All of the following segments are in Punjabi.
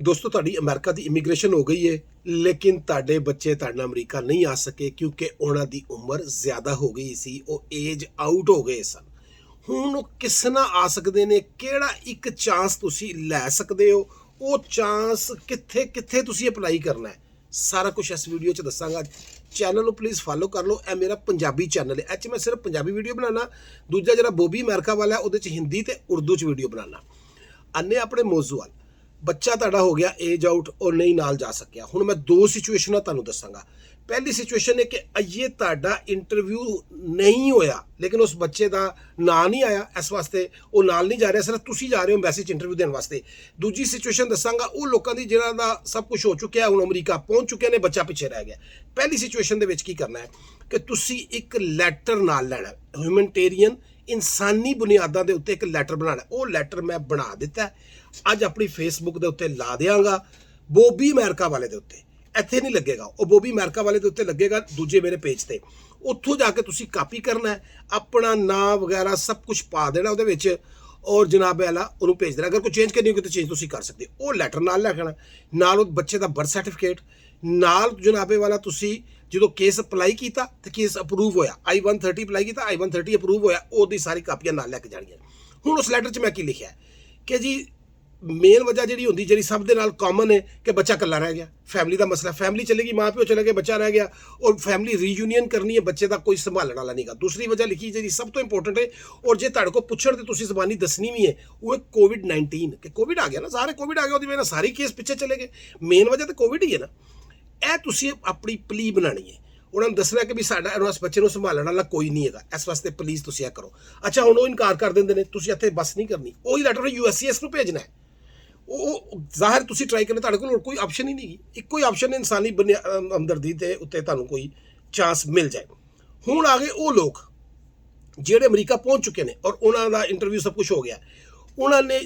ਦੋਸਤੋ ਤੁਹਾਡੀ ਅਮਰੀਕਾ ਦੀ ਇਮੀਗ੍ਰੇਸ਼ਨ ਹੋ ਗਈ ਹੈ ਲੇਕਿਨ ਤੁਹਾਡੇ ਬੱਚੇ ਤੁਹਾਡੇ ਨਾਲ ਅਮਰੀਕਾ ਨਹੀਂ ਆ ਸਕੇ ਕਿਉਂਕਿ ਉਹਨਾਂ ਦੀ ਉਮਰ ਜ਼ਿਆਦਾ ਹੋ ਗਈ ਸੀ, ਉਹ ਏਜ ਆਊਟ ਹੋ ਗਏ ਸਨ। ਹੁਣ ਉਹ ਕਿਸ ਨਾਲ ਆ ਸਕਦੇ ਨੇ, ਕਿਹੜਾ ਇੱਕ ਚਾਂਸ ਤੁਸੀਂ ਲੈ ਸਕਦੇ ਹੋ, ਉਹ ਚਾਂਸ ਕਿੱਥੇ ਕਿੱਥੇ ਤੁਸੀਂ ਅਪਲਾਈ ਕਰਨਾ ਹੈ, ਸਾਰਾ ਕੁਝ ਇਸ ਵੀਡੀਓ 'ਚ ਦੱਸਾਂਗਾ। ਚੈਨਲ ਨੂੰ ਪਲੀਜ਼ ਫਾਲੋ ਕਰ ਲਓ। ਇਹ ਮੇਰਾ ਪੰਜਾਬੀ ਚੈਨਲ ਹੈ, ਇਹ 'ਚ ਮੈਂ ਸਿਰਫ ਪੰਜਾਬੀ ਵੀਡੀਓ ਬਣਾਉਣਾ। ਦੂਜਾ ਜਿਹੜਾ ਬੋਬੀ ਅਮਰੀਕਾ ਵਾਲਾ ਉਹਦੇ 'ਚ ਹਿੰਦੀ ਤੇ ਉਰਦੂ 'ਚ ਵੀਡੀਓ ਬਣਾਉਣਾ। ਆਨੇ ਆਪਣੇ ਮੌਜੂ ਵੱਲ। ਬੱਚਾ ਤੁਹਾਡਾ ਹੋ ਗਿਆ ਏਜ ਆਊਟ, ਉਹ ਨਹੀਂ ਨਾਲ ਜਾ ਸਕਿਆ। ਹੁਣ ਮੈਂ ਦੋ ਸਿਚੁਏਸ਼ਨਾਂ ਤੁਹਾਨੂੰ ਦੱਸਾਂਗਾ। ਪਹਿਲੀ ਸਿਚੁਏਸ਼ਨ ਹੈ ਕਿ ਅਜੇ ਤੁਹਾਡਾ ਇੰਟਰਵਿਊ ਨਹੀਂ ਹੋਇਆ ਲੇਕਿਨ ਉਸ ਬੱਚੇ ਦਾ ਨਾਂ ਨਹੀਂ ਆਇਆ, ਇਸ ਵਾਸਤੇ ਉਹ ਨਾਲ ਨਹੀਂ ਜਾ ਰਿਹਾ, ਸਿਰਫ ਤੁਸੀਂ ਜਾ ਰਹੇ ਹੋ ਮੈਸੇਜ ਇੰਟਰਵਿਊ ਦੇਣ ਵਾਸਤੇ। ਦੂਜੀ ਸਿਚੁਏਸ਼ਨ ਦੱਸਾਂਗਾ ਉਹ ਲੋਕਾਂ ਦੀ ਜਿਹੜਾ ਦਾ ਸਭ ਕੁਝ ਹੋ ਚੁੱਕਿਆ, ਹੁਣ ਅਮਰੀਕਾ ਪਹੁੰਚ ਚੁੱਕੇ ਨੇ, ਬੱਚਾ ਪਿੱਛੇ ਰਹਿ ਗਿਆ। ਪਹਿਲੀ ਸਿਚੁਏਸ਼ਨ ਦੇ ਵਿੱਚ ਕੀ ਕਰਨਾ ਹੈ ਕਿ ਤੁਸੀਂ ਇੱਕ ਲੈਟਰ ਨਾਲ ਲੈਣਾ, ਹਿਊਮਨਟੇਰੀਅਨ ਇਨਸਾਨੀ ਬੁਨਿਆਦਾਂ ਦੇ ਉੱਤੇ ਇੱਕ ਲੈਟਰ ਬਣਾਉਣਾ। ਉਹ ਲੈਟਰ ਮੈਂ ਬਣਾ ਦਿੱਤਾ, ਅੱਜ ਆਪਣੀ ਫੇਸਬੁੱਕ ਦੇ ਉੱਤੇ ਲਾ ਦਿਆਂਗਾ, ਬੋਬੀ ਅਮਰੀਕਾ ਵਾਲੇ ਦੇ ਉੱਤੇ। ਇੱਥੇ ਨਹੀਂ ਲੱਗੇਗਾ, ਉਹ ਬੋਬੀ ਅਮਰੀਕਾ ਵਾਲੇ ਦੇ ਉੱਤੇ ਲੱਗੇਗਾ, ਦੂਜੇ ਮੇਰੇ ਪੇਜ ਤੇ। ਉੱਥੋਂ ਜਾ ਕੇ ਤੁਸੀਂ ਕਾਪੀ ਕਰਨਾ ਹੈ, ਆਪਣਾ ਨਾਂ ਵਗੈਰਾ ਸਭ ਕੁਝ ਪਾ ਦੇਣਾ ਉਹਦੇ ਵਿੱਚ, ਔਰ ਜਨਾਬ ਵਾਲਾ ਉਹਨੂੰ ਭੇਜ ਦੇਣਾ। ਅਗਰ ਕੋਈ ਚੇਂਜ ਕਰਨੀ ਹੋਵੇ ਤਾਂ ਚੇਂਜ ਤੁਸੀਂ ਕਰ ਸਕਦੇ ਹੋ। ਉਹ ਲੈਟਰ ਨਾਲ ਲੈ ਕੇ ਨਾਲ ਉਹ ਬੱਚੇ ਦਾ ਬਰਥ ਸਰਟੀਫਿਕੇਟ ਨਾਲ, ਜਨਾਬੇ ਵਾਲਾ ਤੁਸੀਂ ਜਦੋਂ ਕੇਸ ਅਪਲਾਈ ਕੀਤਾ ਤੇ ਕੇਸ ਅਪਰੂਵ ਹੋਇਆ, I-130 ਅਪਲਾਈ ਕੀਤਾ, I-130 ਅਪਰੂਵ ਹੋਇਆ, ਉਹਦੀ ਸਾਰੀ ਕਾਪੀਆਂ ਨਾਲ ਲੈ ਕੇ ਜਾਣੀਆਂ। ਹੁਣ ਉਸ ਲੈਟਰ 'ਚ ਮੈਂ ਕੀ ਲਿਖਿਆ ਕਿ ਜੀ ਮੇਨ ਵਜ੍ਹਾ ਜਿਹੜੀ ਹੁੰਦੀ, ਜਿਹੜੀ ਸਭ ਦੇ ਨਾਲ ਕਾਮਨ ਹੈ ਕਿ ਬੱਚਾ ਇਕੱਲਾ ਰਹਿ ਗਿਆ, ਫੈਮਿਲੀ ਦਾ ਮਸਲਾ, ਫੈਮਿਲੀ ਚਲੇ ਗਈ, ਮਾਂ ਪਿਓ ਚਲੇ ਗਏ, ਬੱਚਾ ਰਹਿ ਗਿਆ, ਔਰ ਫੈਮਿਲੀ ਰੀਯੂਨੀਅਨ ਕਰਨੀ ਹੈ, ਬੱਚੇ ਦਾ ਕੋਈ ਸੰਭਾਲਣ ਵਾਲਾ ਨਹੀਂਗਾ। ਦੂਸਰੀ ਵਜ੍ਹਾ ਲਿਖੀ ਜਿਹੜੀ ਸਭ ਤੋਂ ਇੰਪੋਰਟੈਂਟ ਹੈ, ਔਰ ਜੇ ਤੁਹਾਡੇ ਕੋਲ ਪੁੱਛਣ ਤੇ ਤੁਸੀਂ ਜ਼ਬਾਨੀ ਦੱਸਣੀ ਵੀ ਹੈ, ਉਹ ਹੈ COVID-19 ਕਿ ਕੋਵਿਡ ਆ ਗਿਆ ਨਾ, ਸਾਰੇ ਕੋਵਿਡ ਆ ਗਿਆ, ਉਹਦੀ ਵਜ੍ਹਾ ਨਾਲ ਸਾਰੇ ਕੇਸ ਪਿੱਛੇ ਚਲੇ ਗਏ। ਮੇਨ ਵਜ੍ਹਾ ਤਾਂ ਕੋਵਿਡ ਹੀ ਹੈ ਨਾ। ਇਹ ਤੁਸੀਂ ਆਪਣੀ ਪਲੀ ਬਣਾਉਣੀ ਹੈ, ਉਹਨਾਂ ਨੂੰ ਦੱਸਣਾ ਕਿ ਵੀ ਸਾਡਾ ਇਸ ਬੱਚੇ ਨੂੰ ਸੰਭਾਲਣ ਵਾਲਾ ਕੋਈ ਨਹੀਂ ਹੈਗਾ, ਇਸ ਵਾਸਤੇ ਪਲੀਜ਼ ਤੁਸੀਂ ਇਹ ਕਰੋ। ਅੱਛਾ, ਹੁਣ ਉਹ ਇਨਕਾਰ ਕਰ ਦਿੰਦੇ ਨੇ, ਤੁਸੀਂ ਇੱਥੇ ਬਸ ਨਹੀਂ ਕਰਨੀ, ਉਹੀ ਲੈਟਰ USCIS ਨੂੰ ਭੇਜਣਾ ਹੈ। ਉਹ ਜ਼ਾਹਿਰ ਤੁਸੀਂ ਟਰਾਈ ਕਰਨਾ, ਤੁਹਾਡੇ ਕੋਲ ਕੋਈ ਆਪਸ਼ਨ ਹੀ ਨਹੀਂ, ਇੱਕੋ ਹੀ ਆਪਸ਼ਨ ਇਨਸਾਨੀ ਹਮਦਰਦੀ ਦੇ ਉੱਤੇ ਤੁਹਾਨੂੰ ਕੋਈ ਚਾਂਸ ਮਿਲ ਜਾਏ। ਹੁਣ ਆ ਗਏ ਉਹ ਲੋਕ ਜਿਹੜੇ ਅਮਰੀਕਾ ਪਹੁੰਚ ਚੁੱਕੇ ਨੇ ਔਰ ਉਹਨਾਂ ਦਾ ਇੰਟਰਵਿਊ ਸਭ ਕੁਝ ਹੋ ਗਿਆ। ਉਹਨਾਂ ਨੇ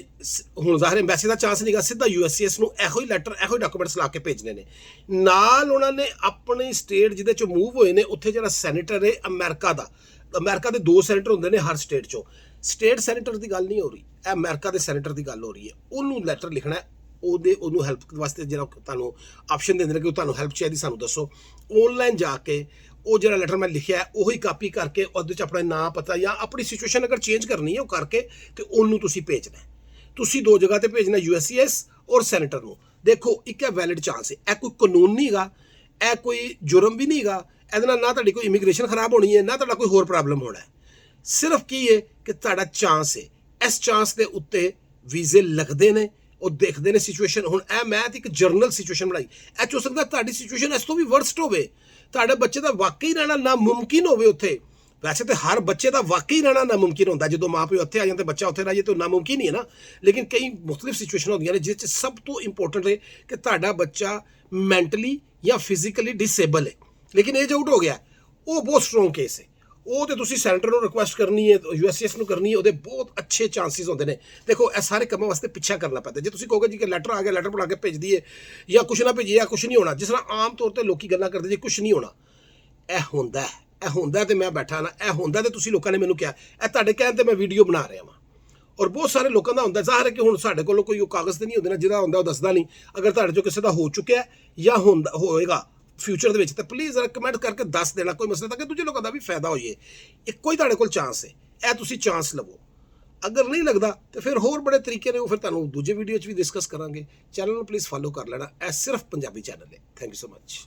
ਹੁਣ ਜ਼ਾਹਿਰ ਐਮਬੈਸੀ ਦਾ ਚਾਂਸ ਨਹੀਂਗਾ, ਸਿੱਧਾ USCIS ਨੂੰ ਇਹੋ ਹੀ ਲੈਟਰ, ਇਹੋ ਹੀ ਡਾਕੂਮੈਂਟਸ ਲਾ ਕੇ ਭੇਜਣੇ ਨੇ। ਨਾਲ ਉਹਨਾਂ ਨੇ ਆਪਣੀ ਸਟੇਟ ਜਿਹਦੇ 'ਚੋਂ ਮੂਵ ਹੋਏ ਨੇ, ਉੱਥੇ ਜਿਹੜਾ ਸੈਨੇਟਰ ਹੈ ਅਮਰੀਕਾ ਦਾ, ਅਮਰੀਕਾ ਦੇ 2 ਸੈਨੇਟਰ ਹੁੰਦੇ ਨੇ ਹਰ ਸਟੇਟ 'ਚੋਂ, ਸਟੇਟ ਸੈਨੇਟਰ ਦੀ ਗੱਲ ਨਹੀਂ ਹੋ ਰਹੀ, ਇਹ ਅਮਰੀਕਾ ਦੇ ਸੈਨੇਟਰ ਦੀ ਗੱਲ ਹੋ ਰਹੀ ਹੈ। ਉਹਨੂੰ ਲੈਟਰ ਲਿਖਣਾ, ਉਹਨੂੰ ਹੈਲਪ ਵਾਸਤੇ ਜਿਹੜਾ ਤੁਹਾਨੂੰ ਆਪਸ਼ਨ ਦਿੰਦੇ ਨੇ ਕਿ ਤੁਹਾਨੂੰ ਹੈਲਪ ਚਾਹੀਦੀ ਸਾਨੂੰ ਦੱਸੋ। ਆਨਲਾਈਨ ਜਾ ਕੇ ਉਹ ਜਿਹੜਾ ਲੈਟਰ ਮੈਂ ਲਿਖਿਆ ਉਹੀ ਕਾਪੀ ਕਰਕੇ ਉਹਦੇ 'ਚ ਆਪਣਾ ਨਾਂ, ਪਤਾ ਜਾਂ ਆਪਣੀ ਸਿਚੁਏਸ਼ਨ ਅਗਰ ਚੇਂਜ ਕਰਨੀ ਹੈ ਉਹ ਕਰਕੇ ਤੇ ਉਹਨੂੰ ਤੁਸੀਂ ਭੇਜਣਾ। ਤੁਸੀਂ 2 ਜਗ੍ਹਾ ਤੇ ਭੇਜਣਾ, USCIS ਔਰ ਸੈਨੇਟਰ ਨੂੰ। ਦੇਖੋ, ਇੱਕ ਹੈ ਵੈਲਿਡ ਚਾਂਸ ਹੈ, ਇਹ ਕੋਈ ਕਾਨੂੰਨ ਨਹੀਂ ਹੈਗਾ, ਇਹ ਕੋਈ ਜੁਰਮ ਵੀ ਨਹੀਂ ਹੈਗਾ, ਇਹਦੇ ਨਾਲ ਨਾ ਤੁਹਾਡੀ ਕੋਈ ਇਮੀਗ੍ਰੇਸ਼ਨ ਖਰਾਬ ਹੋਣੀ ਹੈ, ਨਾ ਤੁਹਾਡਾ ਕੋਈ ਹੋਰ ਪ੍ਰੋਬਲਮ ਹੋਣਾ ਹੈ। ਸਿਰਫ ਕੀ ਹੈ ਕਿ ਤੁਹਾਡਾ ਚਾਂਸ ਹੈ, ਇਸ ਚਾਂਸ ਦੇ ਉੱਤੇ ਵੀਜ਼ੇ ਲੱਗਦੇ ਨੇ, ਉਹ ਦੇਖਦੇ ਨੇ ਸਿਚੁਏਸ਼ਨ। ਹੁਣ ਇਹ ਮੈਂ ਤਾਂ ਇੱਕ ਜਰਨਲ ਸਿਚੁਏਸ਼ਨ ਬਣਾਈ, ਇਹ ਹੋ ਸਕਦਾ ਤੁਹਾਡੀ ਸਿਚੁਏਸ਼ਨ ਇਸ ਤੋਂ ਵੀ ਵਰਸਟ ਹੋਵੇ, ਤੁਹਾਡੇ ਬੱਚੇ ਦਾ ਵਾਕਈ ਰਹਿਣਾ ਨਾਮੁਮਕਿਨ ਹੋਵੇ ਉੱਥੇ। ਵੈਸੇ ਤਾਂ ਹਰ ਬੱਚੇ ਦਾ ਵਾਕਈ ਰਹਿਣਾ ਨਾਮੁਮਕਿਨ ਹੁੰਦਾ, ਜਦੋਂ ਮਾਂ ਪਿਓ ਉੱਥੇ ਆ ਜਾਂਦੇ ਬੱਚਾ ਉੱਥੇ ਰਹਿ ਜਾਏ ਤਾਂ ਨਾਮੁਮਕਿਨ ਹੀ ਹੈ ਨਾ। ਲੇਕਿਨ ਕਈ ਮੁਖਤਲਿਫ ਸਿਚੁਏਸ਼ਨ ਹੁੰਦੀਆਂ ਨੇ ਜਿਸ 'ਚ ਸਭ ਤੋਂ ਇੰਪੋਰਟੈਂਟ ਹੈ ਕਿ ਤੁਹਾਡਾ ਬੱਚਾ ਮੈਂਟਲੀ ਜਾਂ ਫਿਜ਼ੀਕਲੀ ਡਿਸੇਬਲ ਹੈ ਲੇਕਿਨ ਏਜ ਆਊਟ ਹੋ ਗਿਆ, ਉਹ ਬਹੁਤ ਸਟਰੋਂਗ ਕੇਸ ਹੈ। ਉਹ ਤੇ ਤੁਸੀਂ ਸੈਨੇਟਰ ਨੂੰ ਰਿਕੁਐਸਟ ਕਰਨੀ ਹੈ, USCIS ਨੂੰ ਕਰਨੀ ਹੈ, ਉਹਦੇ ਬਹੁਤ ਅੱਛੇ ਚਾਂਸਿਸ ਹੁੰਦੇ ਨੇ। ਦੇਖੋ, ਇਹ ਸਾਰੇ ਕੰਮਾਂ ਵਾਸਤੇ ਪਿੱਛਾ ਕਰਨਾ ਪੈਂਦਾ। ਜੇ ਤੁਸੀਂ ਕਹੋਗੇ ਜੀ ਕਿ ਲੈਟਰ ਆ ਗਿਆ, ਲੈਟਰ ਬਣਾ ਕੇ ਭੇਜ ਦਈਏ ਜਾਂ ਕੁਛ ਨਾ ਭੇਜੀਏ, ਜਾਂ ਕੁਛ ਨਹੀਂ ਹੋਣਾ, ਜਿਸ ਤਰ੍ਹਾਂ ਆਮ ਤੌਰ ਤੇ ਲੋਕੀ ਗੱਲਾਂ ਕਰਦੇ ਜੀ ਕੁਛ ਨਹੀਂ ਹੋਣਾ, ਇਹ ਹੁੰਦਾ ਹੈ, ਇਹ ਹੁੰਦਾ ਤੇ ਮੈਂ ਬੈਠਾ ਨਾ, ਇਹ ਹੁੰਦਾ ਤੇ ਤੁਸੀਂ ਲੋਕਾਂ ਨੇ ਮੈਨੂੰ ਕਿਹਾ, ਇਹ ਤੁਹਾਡੇ ਕਹਿਣ ਤੇ ਮੈਂ ਵੀਡੀਓ ਬਣਾ ਰਿਹਾ ਵਾਂ। ਔਰ ਬਹੁਤ ਸਾਰੇ ਲੋਕਾਂ ਦਾ ਹੁੰਦਾ, ਜ਼ਾਹਿਰ ਹੈ ਕਿ ਹੁਣ ਸਾਡੇ ਕੋਲੋਂ ਕੋਈ ਉਹ ਕਾਗਜ਼ ਤੇ ਨਹੀਂ ਹੁੰਦੇ ਨਾ, ਜਿਹਦਾ ਹੁੰਦਾ ਉਹ ਦੱਸਦਾ ਨਹੀਂ। ਅਗਰ ਤੁਹਾਡੇ ਚੋਂ ਕਿਸੇ ਦਾ ਹੋ ਚੁੱਕਿਆ ਜਾਂ ਹੋਏਗਾ ਫਿਊਚਰ ਦੇ ਵਿੱਚ ਤਾਂ ਪਲੀਜ਼ ਜ਼ਰਾ ਕਮੈਂਟ ਕਰਕੇ ਦੱਸ ਦੇਣਾ, ਕੋਈ ਮਸਲਾ ਤਾਂ ਕਿ ਦੂਜੇ ਲੋਕਾਂ ਦਾ ਵੀ ਫਾਇਦਾ ਹੋ ਜਾਏ। ਇੱਕੋ ਹੀ ਤੁਹਾਡੇ ਕੋਲ ਚਾਂਸ ਹੈ, ਇਹ ਤੁਸੀਂ ਚਾਂਸ ਲਵੋ। ਅਗਰ ਨਹੀਂ ਲੱਗਦਾ ਤਾਂ ਫਿਰ ਹੋਰ ਬੜੇ ਤਰੀਕੇ ਨੇ, ਉਹ ਫਿਰ ਤੁਹਾਨੂੰ ਦੂਜੇ ਵੀਡੀਓ 'ਚ ਵੀ ਡਿਸਕਸ ਕਰਾਂਗੇ। ਚੈਨਲ ਨੂੰ ਪਲੀਜ਼ ਫਾਲੋ ਕਰ ਲੈਣਾ, ਇਹ ਸਿਰਫ ਪੰਜਾਬੀ ਚੈਨਲ ਹੈ। Thank you so much.